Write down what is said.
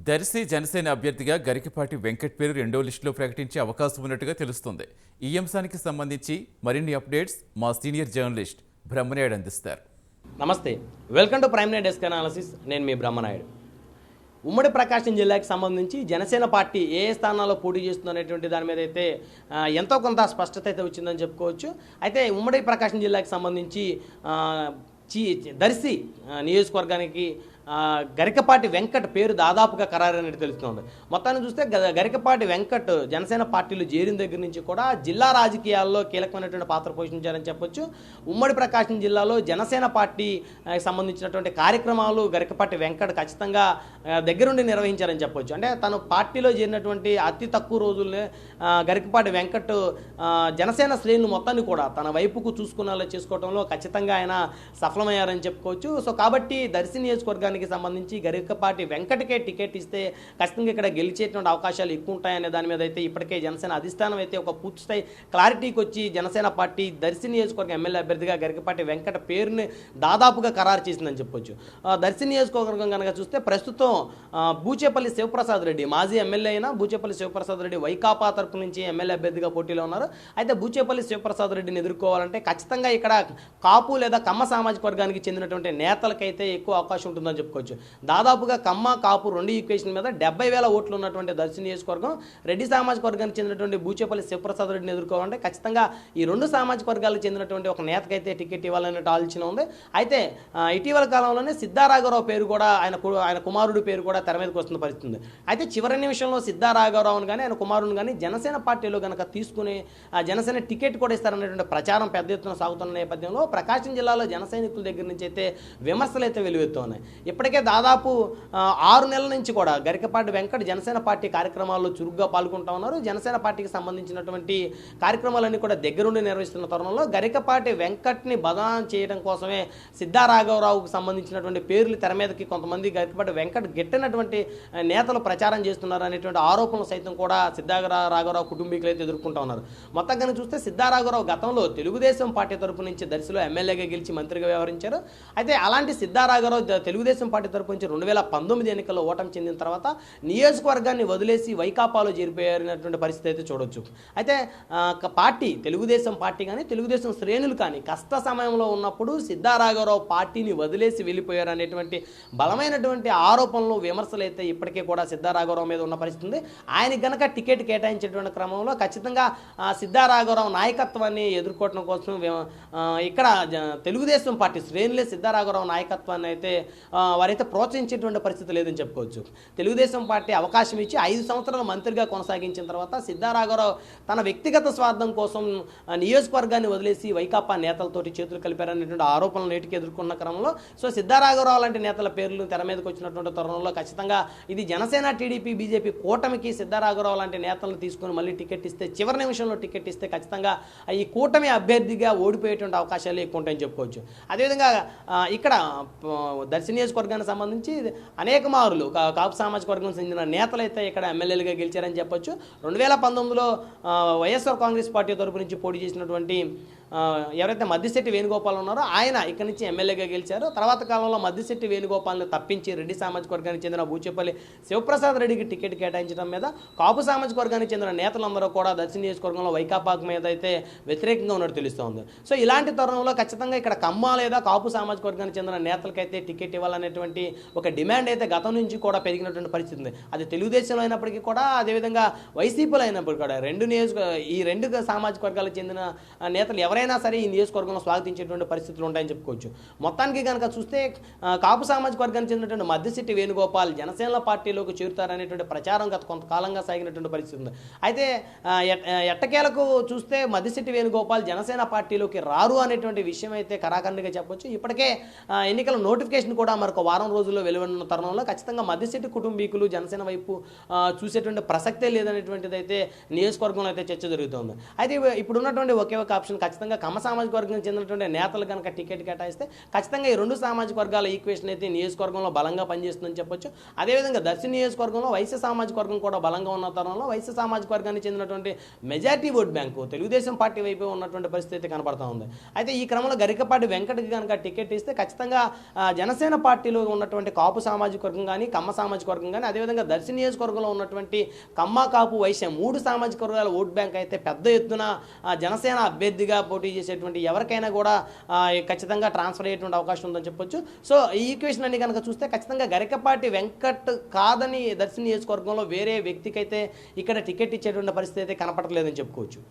దర్శి జనసేన అభ్యర్థిగా గరికపాటి వెంకట్ పేరు రెండో లిస్టులో ప్రకటించే అవకాశం ఉన్నట్టుగా తెలుస్తోంది. ఈ అంశానికి సంబంధించి మరిన్ని అప్డేట్స్ మా సీనియర్ జర్నలిస్ట్ బ్రహ్మనాయుడు అందిస్తారు. నమస్తే, welcome to prime night desk analysis. నేను మీ బ్రహ్మనాయుడు. ఉమ్మడి ప్రకాశం జిల్లాకి సంబంధించి జనసేన పార్టీ ఏ స్థానాల్లో పోటీ చేస్తుందనేటువంటి దాని మీద అయితే ఎంతో కొంత స్పష్టత అయితే వచ్చిందని చెప్పుకోవచ్చు. అయితే ఉమ్మడి ప్రకాశం జిల్లాకి సంబంధించి దర్శి నియోజకవర్గానికి గరికపాటి వెంకట్ పేరు దాదాపుగా ఖరారైనట్టు తెలుస్తోంది. మొత్తాన్ని చూస్తే గరికపాటి వెంకట్ జనసేన పార్టీలో చేరిన దగ్గర నుంచి కూడా జిల్లా రాజకీయాల్లో కీలకమైనటువంటి పాత్ర పోషించారని చెప్పొచ్చు. ఉమ్మడి ప్రకాశం జిల్లాలో జనసేన పార్టీ సంబంధించినటువంటి కార్యక్రమాలు గరికపాటి వెంకట్ ఖచ్చితంగా దగ్గరుండి నిర్వహించారని చెప్పొచ్చు. అంటే తను పార్టీలో చేరినటువంటి అతి తక్కువ రోజుల్లోనే గరికపాటి వెంకట్ జనసేన శ్రేణులు మొత్తాన్ని కూడా తన వైపుకు చూసుకునేలా చేసుకోవడంలో ఖచ్చితంగా ఆయన సఫలమయ్యారని చెప్పుకోవచ్చు. సో కాబట్టి దర్శి నియోజకవర్గానికి సంబంధించి గరికపాటి వెంకటకే టికెట్ ఇస్తే ఖచ్చితంగా ఇక్కడ గెలిచేటువంటి అవకాశాలు ఎక్కువ ఉంటాయనే దాని మీద అయితే ఇప్పటికే జనసేన అధిష్టానం అయితే ఒక పూర్తిస్థాయి క్లారిటీకి వచ్చి జనసేన పార్టీ దర్శి నియోజకవర్గం ఎమ్మెల్యే అభ్యర్థిగా గరికపాటి వెంకట పేరుని దాదాపుగా ఖరారు చేసిందని చెప్పొచ్చు. దర్శి నియోజకవర్గం కనుక చూస్తే ప్రస్తుతం బూచేపల్లి శివప్రసాద్ రెడ్డి మాజీ ఎమ్మెల్యే అయినా బూచేపల్లి శివప్రసాద్ రెడ్డి వైకాపా తరపు నుంచి ఎమ్మెల్యే అభ్యర్థిగా పోటీలో ఉన్నారు. అయితే బూచేపల్లి శివప్రసాద్ రెడ్డిని ఎదుర్కోవాలంటే ఖచ్చితంగా ఇక్కడ కాపు లేదా కమ్మ సామాజిక వర్గానికి చెందినటువంటి నేతలకైతే ఎక్కువ అవకాశం ఉంటుందని చెప్పుకోవచ్చు. దాదాపుగా కమ్మ కాపు రెండు ఈక్వేషన్ మీద 70,000 ఓట్లు ఉన్నటువంటి దర్శి నియోజకవర్గం రెడ్డి సామాజిక వర్గానికి చెందినటువంటి బూచేపల్లి శివప్రసాద్ రెడ్డిని ఎదుర్కోవాలంటే ఖచ్చితంగా ఈ రెండు సామాజిక వర్గాలకు చెందినటువంటి ఒక నేతకైతే టికెట్ ఇవ్వాలనే ఆలోచన ఉంది. అయితే ఇటీవల కాలంలోనే సిద్ధారాఘవరావు పేరు కూడా ఆయన కుమారుడి పేరు కూడా తెర మీదకి వస్తున్న పరిస్థితి. అయితే చివరి నిమిషంలో సిద్ధారాఘవరావును కానీ ఆయన కుమారుని కానీ జనసేన పార్టీలో కనుక తీసుకుని జనసేన టికెట్ కూడా ఇస్తారనేటువంటి ప్రచారం పెద్ద ఎత్తున సాగుతున్న నేపథ్యంలో ప్రకాశం జిల్లాలో జన సైనికుల దగ్గర నుంచి అయితే విమర్శలు అయితే వెలువెత్తున్నాయి. ఇప్పటికే దాదాపు 6 నెలల నుంచి కూడా గరికపాటి వెంకట్ జనసేన పార్టీ కార్యక్రమాల్లో చురుగ్గా పాల్గొంటూ ఉన్నారు. జనసేన పార్టీకి సంబంధించినటువంటి కార్యక్రమాలన్నీ కూడా దగ్గరుండి నిర్వహిస్తున్న తరుణంలో గరికపాటి వెంకట్ని బదనాం చేయడం కోసమే సిద్ధారాఘవరావుకు సంబంధించినటువంటి పేర్లు తెర మీదకి కొంతమంది గరికపాటి వెంకట్ గెట్టినటువంటి నేతలు ప్రచారం చేస్తున్నారు అనేటువంటి ఆరోపణలు సైతం కూడా సిద్ధారాఘవరావు కుటుంబీకులు అయితే ఎదుర్కొంటూ ఉన్నారు. మొత్తంగా చూస్తే సిద్ధారాఘవరావు గతంలో తెలుగుదేశం పార్టీ తరపు నుంచి దర్శిలో ఎమ్మెల్యేగా గెలిచి మంత్రిగా వ్యవహరించారు. అయితే అలాంటి సిద్ధారాఘవరావు తెలుగుదేశం పార్టీ తరపు నుంచి 2019 ఎన్నికల్లో ఓటమి చెందిన తర్వాత నియోజకవర్గాన్ని వదిలేసి వైకాపాలో చేరిపోయారనేటువంటి పరిస్థితి అయితే చూడొచ్చు. అయితే తెలుగుదేశం పార్టీ కానీ తెలుగుదేశం శ్రేణులు కానీ కష్ట సమయంలో ఉన్నప్పుడు సిద్ధారాఘవరావు పార్టీని వదిలేసి వెళ్ళిపోయారు అనేటువంటి బలమైనటువంటి ఆరోపణలు విమర్శలు అయితే ఇప్పటికే కూడా సిద్ధారాఘవరావు మీద ఉన్న పరిస్థితి ఉంది. ఆయనకి గనక టికెట్ కేటాయించేటువంటి క్రమంలో ఖచ్చితంగా సిద్ధారాఘవరావు నాయకత్వాన్ని ఎదుర్కోవడం కోసం ఇక్కడ తెలుగుదేశం పార్టీ శ్రేణులే సిద్ధారాఘవరావు నాయకత్వాన్ని అయితే వారైతే ప్రోత్సహించేటువంటి పరిస్థితి లేదని చెప్పుకోవచ్చు. తెలుగుదేశం పార్టీ అవకాశం ఇచ్చి 5 సంవత్సరాలు మంత్రిగా కొనసాగించిన తర్వాత సిద్ధారాఘవరావు తన వ్యక్తిగత స్వార్థం కోసం నియోజకవర్గాన్ని వదిలేసి వైకాపా నేతలతోటి చేతులు కలిపారనేటువంటి ఆరోపణలు నేటికి ఎదుర్కొన్న క్రమంలో సిద్ధారాఘవరావు లాంటి నేతల పేర్లు తెర మీదకి వచ్చినటువంటి తరుణంలో ఖచ్చితంగా ఇది జనసేన టీడీపీ బీజేపీ కూటమికి సిద్ధారాఘవరావు లాంటి నేతలను తీసుకుని మళ్ళీ టికెట్ ఇస్తే చివరి నిమిషంలో టికెట్ ఇస్తే ఖచ్చితంగా ఈ కూటమి అభ్యర్థిగా ఓడిపోయేటువంటి అవకాశాలు ఎక్కువ ఉంటాయని చెప్పుకోవచ్చు. అదేవిధంగా ఇక్కడ దర్శి నియోజకవర్గానికి సంబంధించి అనేక మార్లు కాపు సామాజిక వర్గం చెందిన నేతలు అయితే ఇక్కడ ఎమ్మెల్యేలుగా గెలిచారని చెప్పొచ్చు. 2019లో వైఎస్ఆర్ కాంగ్రెస్ పార్టీ తరపు నుంచి పోటీ చేసినటువంటి ఎవరైతే మద్దిశెట్టి వేణుగోపాల్ ఉన్నారో ఆయన ఇక్కడ నుంచి ఎమ్మెల్యేగా గెలిచారు. తర్వాత కాలంలో మద్దిశెట్టి వేణుగోపాల్ని తప్పించి రెడ్డి సామాజిక వర్గానికి చెందిన బూచేపల్లి శివప్రసాద్ రెడ్డికి టికెట్ కేటాయించడం మీద కాపు సామాజిక వర్గానికి చెందిన నేతలందరూ కూడా దర్శి నియోజకవర్గంలో వైకాపాకు మీద అయితే వ్యతిరేకంగా ఉన్నట్టు తెలుస్తోంది. సో ఇలాంటి తరుణంలో ఖచ్చితంగా ఇక్కడ కమ్మ లేదా కాపు సామాజిక వర్గానికి చెందిన నేతలకైతే టికెట్ ఇవ్వాలనేటువంటి ఒక డిమాండ్ అయితే గతం నుంచి కూడా పెరిగినటువంటి పరిస్థితి ఉంది. అది తెలుగుదేశంలో అయినప్పటికీ కూడా అదేవిధంగా వైసీపీలో అయినప్పటికీ కూడా ఈ రెండు సామాజిక వర్గాలకు చెందిన నేతలు ఎవరైనా సరే ఈ నియోజకవర్గంలో స్వాగతించేటువంటి పరిస్థితులు ఉంటాయని చెప్పుకోవచ్చు. మొత్తానికి కనుక చూస్తే కాపు సామాజిక వర్గానికి చెందినటువంటి మద్దిశెట్టి వేణుగోపాల్ జనసేన పార్టీలోకి చేరుతారనేటువంటి ప్రచారం గత కొంతకాలంగా సాగినటువంటి పరిస్థితి ఉంది. అయితే ఎట్టకేలకు చూస్తే మద్దిశెట్టి వేణుగోపాల్ జనసేన పార్టీలోకి రారు అనేటువంటి విషయం అయితే ఖరాఖండిగా చెప్పొచ్చు. ఇప్పటికే ఎన్నికల నోటిఫికేషన్ కూడా మరొక వారం రోజుల్లో వెలువడిన తరుణంలో ఖచ్చితంగా మద్దిశెట్టి కుటుంబీకులు జనసేన వైపు చూసేటువంటి ప్రసక్తే లేదనేటువంటిది అయితే నియోజకవర్గంలో అయితే చర్చ జరుగుతుంది. అయితే ఇప్పుడు ఉన్నటువంటి ఒకే ఒక ఆప్షన్ ఖచ్చితంగా అదేవిధంగా కమ్మ సామాజిక వర్గానికి చెందినటువంటి నేతలు కనుక టికెట్ కేటాయిస్తే ఖచ్చితంగా ఈ రెండు సామాజిక వర్గాల ఈక్వేషన్ అయితే నియోజకవర్గంలో బలంగా పనిచేస్తుందని చెప్పొచ్చు. అదేవిధంగా దర్శి నియోజకవర్గంలో వైశ్య సామాజిక వర్గం కూడా బలంగా ఉన్న తరుణంలో వైశ్య సామాజిక వర్గానికి చెందినటువంటి majority vote bank Telugu Desam party వైపు ఉన్నటువంటి పరిస్థితి కనబడతా ఉంది. అయితే ఈ క్రమంలో గరికపాటి వెంకటకి కనుక టికెట్ ఇస్తే ఖచ్చితంగా జనసేన పార్టీలో ఉన్నటువంటి కాపు సామాజిక వర్గం కానీ కమ్మ సామాజిక వర్గం కానీ అదేవిధంగా దర్శి నియోజకవర్గంలో ఉన్నటువంటి కమ్మ కాపు వైశ్య మూడు సామాజిక వర్గాల ఓట్ బ్యాంక్ అయితే పెద్ద ఎత్తున జనసేన అభ్యర్థిగా పోటీ చేసేటువంటి ఎవరికైనా కూడా ఖచ్చితంగా ట్రాన్స్ఫర్ అయ్యేటువంటి అవకాశం ఉందని చెప్పొచ్చు. సో ఈ ఈక్వేషన్ అన్ని కనుక చూస్తే ఖచ్చితంగా గరికపాటి వెంకట్ కాదని దర్శి నియోజకవర్గంలో వేరే వ్యక్తికి అయితే ఇక్కడ టికెట్ ఇచ్చేటువంటి పరిస్థితి అయితే కనపడలేదని చెప్పుకోవచ్చు.